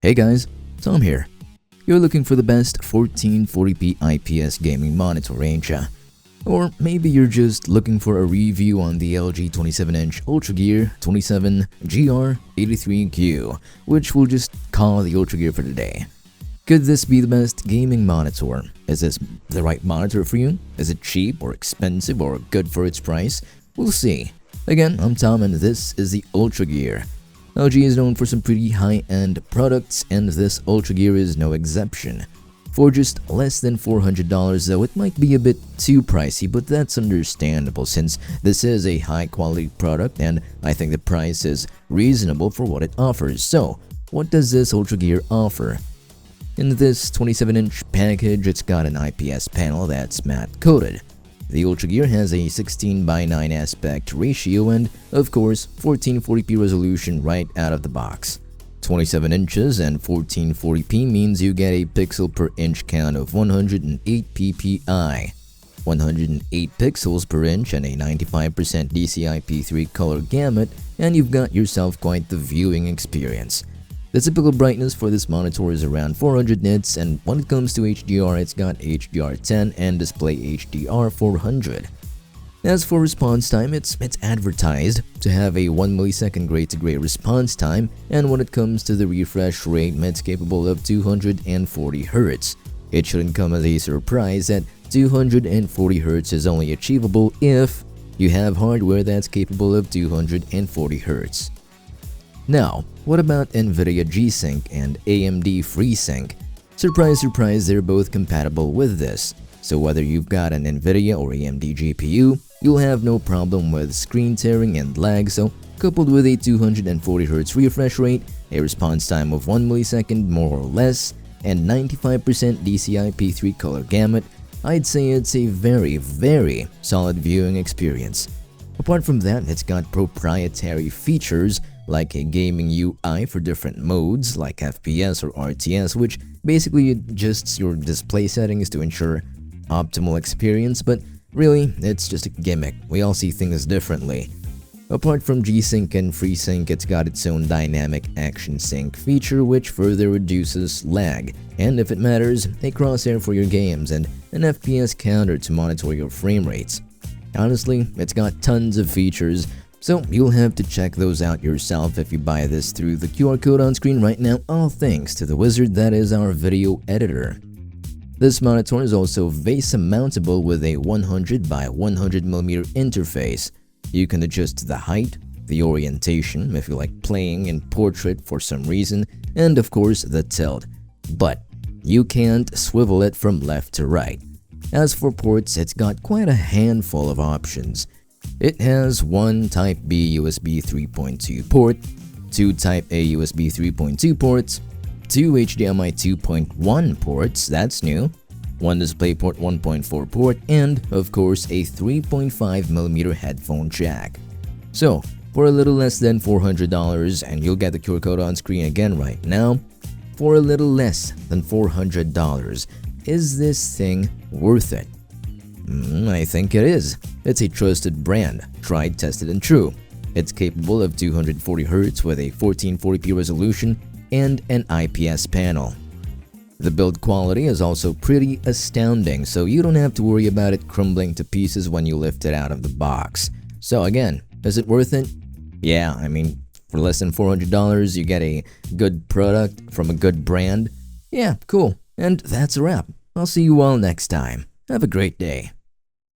Hey guys, Tom here. You're looking for the best 1440p IPS gaming monitor, ain't ya? Or maybe you're just looking for a review on the LG 27-inch Ultragear 27GR83Q, which we'll just call the Ultragear for today. Could this be the best gaming monitor? Is this the right monitor for you? Is it cheap or expensive or good for its price? We'll see. Again, I'm Tom and this is the Ultragear. LG is known for some pretty high-end products, and this Ultragear is no exception. For just less than $400 though, it might be a bit too pricey, but that's understandable since this is a high-quality product and I think the price is reasonable for what it offers. So, what does this Ultragear offer? In this 27-inch package, it's got an IPS panel that's matte-coated. The Ultragear has a 16:9 aspect ratio and, of course, 1440p resolution right out of the box. 27 inches and 1440p means you get a pixel per inch count of 108 ppi, 108 pixels per inch and a 95% DCI-P3 color gamut, and you've got yourself quite the viewing experience. The typical brightness for this monitor is around 400 nits, and when it comes to HDR, it's got HDR10 and display HDR 400. As for response time, it's advertised to have a 1 millisecond gray-to-gray response time, and when it comes to the refresh rate, it's capable of 240 Hz. It shouldn't come as a surprise that 240 Hz is only achievable if you have hardware that's capable of 240 Hz. Now, what about NVIDIA G-Sync and AMD FreeSync? Surprise, surprise, they're both compatible with this. So whether you've got an NVIDIA or AMD GPU, you'll have no problem with screen tearing and lag, so coupled with a 240 Hz refresh rate, a response time of 1 millisecond more or less, and 95% DCI-P3 color gamut, I'd say it's a very, very solid viewing experience. Apart from that, it's got proprietary features like a gaming UI for different modes like FPS or RTS, which basically adjusts your display settings to ensure optimal experience, but really, it's just a gimmick. We all see things differently. Apart from G-Sync and FreeSync, it's got its own dynamic action sync feature which further reduces lag, and if it matters, a crosshair for your games and an FPS counter to monitor your frame rates. Honestly, it's got tons of features, so you'll have to check those out yourself if you buy this through the QR code on screen right now, all thanks to the wizard that is our video editor. This monitor is also VESA mountable with a 100 by 100mm interface. You can adjust the height, the orientation if you like playing in portrait for some reason, and of course the tilt. But you can't swivel it from left to right. As for ports, it's got quite a handful of options. It has one Type B USB 3.2 port, two Type A USB 3.2 ports, two HDMI 2.1 ports, that's new, one DisplayPort 1.4 port, and, of course, a 3.5mm headphone jack. So, for a little less than $400, and you'll get the QR code on screen again right now, for a little less than $400, is this thing worth it? I think it is. It's a trusted brand, tried, tested, and true. It's capable of 240 Hz with a 1440p resolution and an IPS panel. The build quality is also pretty astounding, so you don't have to worry about it crumbling to pieces when you lift it out of the box. So again, is it worth it? Yeah, I mean, for less than $400, you get a good product from a good brand. Yeah, cool. And that's a wrap. I'll see you all next time. Have a great day.